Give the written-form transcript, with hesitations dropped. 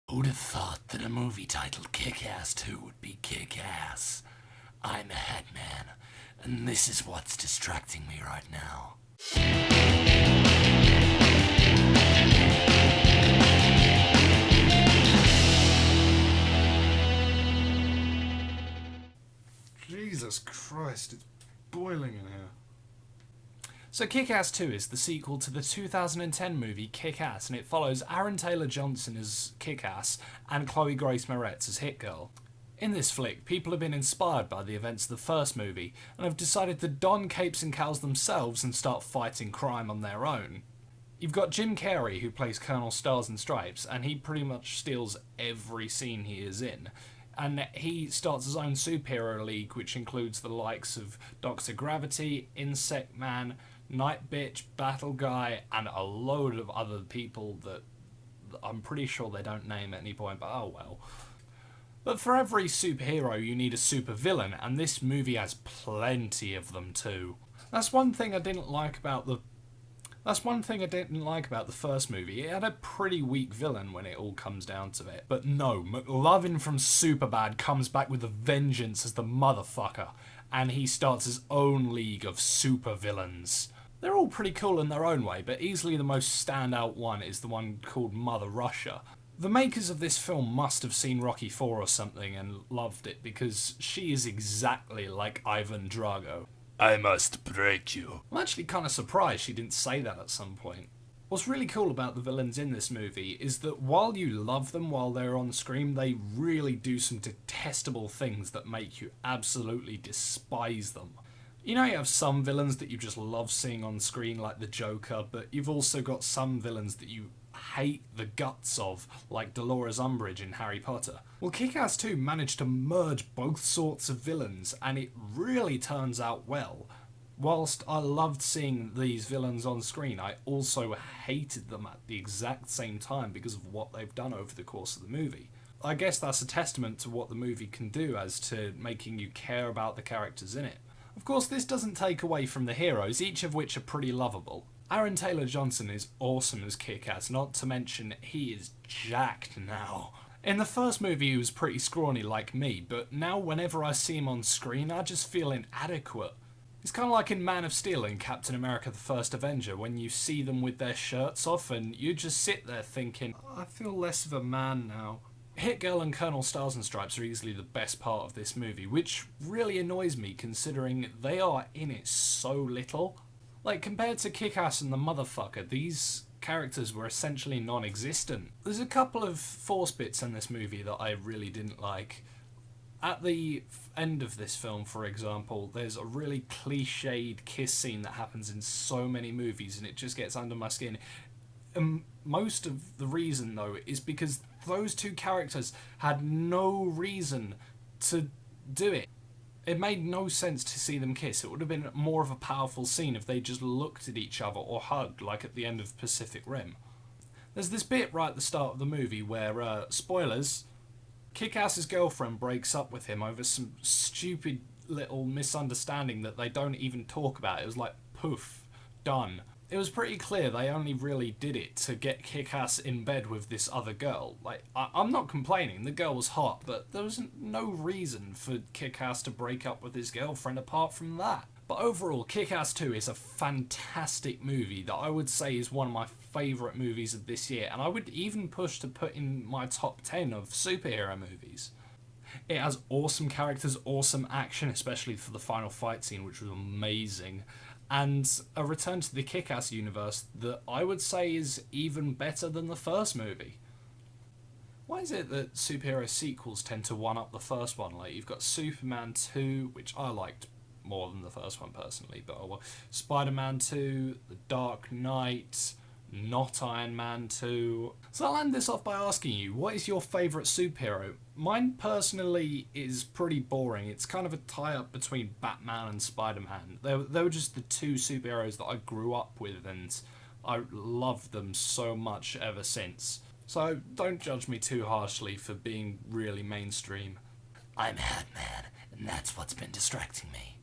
Who'd have thought that a movie titled Kick-Ass 2 would be kick-ass? I'm a headman, and this is what's distracting me right now. Jesus Christ, it's boiling in here. So Kick-Ass 2 is the sequel to the 2010 movie Kick-Ass, and it follows Aaron Taylor-Johnson as Kick-Ass and Chloe Grace Moretz as Hit Girl. In this flick, people have been inspired by the events of the first movie and have decided to don capes and cowls themselves and start fighting crime on their own. You've got Jim Carrey, who plays Colonel Stars and Stripes, and he pretty much steals every scene he is in. And he starts his own superhero league, which includes the likes of Dr. Gravity, Insect Man, Night Bitch, Battle Guy, and a load of other people that I'm pretty sure they don't name at any point, but oh well. But for every superhero you need a supervillain, and this movie has plenty of them too. That's one thing I didn't like about the first movie. It had a pretty weak villain when it all comes down to it. But no, McLovin from Superbad comes back with a vengeance as the motherfucker, and he starts his own league of supervillains. They're all pretty cool in their own way, but easily the most standout one is the one called Mother Russia. The makers of this film must have seen Rocky IV or something and loved it, because she is exactly like Ivan Drago. I must break you. I'm actually kind of surprised she didn't say that at some point. What's really cool about the villains in this movie is that while you love them while they're on screen, they really do some detestable things that make you absolutely despise them. You know, you have some villains that you just love seeing on screen, like the Joker, but you've also got some villains that you hate the guts of, like Dolores Umbridge in Harry Potter. Well, Kick-Ass 2 managed to merge both sorts of villains, and it really turns out well. Whilst I loved seeing these villains on screen, I also hated them at the exact same time because of what they've done over the course of the movie. I guess that's a testament to what the movie can do as to making you care about the characters in it. Of course, this doesn't take away from the heroes, each of which are pretty lovable. Aaron Taylor-Johnson is awesome as Kick-Ass, not to mention he is jacked now. In the first movie he was pretty scrawny like me, but now whenever I see him on screen I just feel inadequate. It's kind of like in Man of Steel and Captain America the First Avenger, when you see them with their shirts off and you just sit there thinking, I feel less of a man now. Hit Girl and Colonel Stars and Stripes are easily the best part of this movie, which really annoys me considering they are in it so little. Like, compared to Kick-Ass and the Motherfucker, these characters were essentially non-existent. There's a couple of force bits in this movie that I really didn't like. At the end of this film, for example, there's a really cliched kiss scene that happens in so many movies and it just gets under my skin. Most of the reason, though, is because those two characters had no reason to do it. It made no sense to see them kiss. It would have been more of a powerful scene if they just looked at each other or hugged, like at the end of Pacific Rim. There's this bit right at the start of the movie where, spoilers, Kick-Ass's girlfriend breaks up with him over some stupid little misunderstanding that they don't even talk about. It was like, poof, done. It was pretty clear they only really did it to get Kick-Ass in bed with this other girl. Like, I'm not complaining, the girl was hot, but there was no reason for Kick-Ass to break up with his girlfriend apart from that. But overall, Kick-Ass 2 is a fantastic movie that I would say is one of my favourite movies of this year, and I would even push to put in my top 10 of superhero movies. It has awesome characters, awesome action, especially for the final fight scene, which was amazing, and a return to the Kick-Ass universe that I would say is even better than the first movie. Why is it that superhero sequels tend to one-up the first one? Like, you've got Superman 2, which I liked more than the first one personally, but oh well. Spider-Man 2, The Dark Knight, not Iron Man 2. So I'll end this off by asking you, what is your favourite superhero? Mine personally is pretty boring. It's kind of a tie-up between Batman and Spider-Man. They were just the two superheroes that I grew up with, and I loved them so much ever since. So don't judge me too harshly for being really mainstream. I'm Hat-Man, and that's what's been distracting me.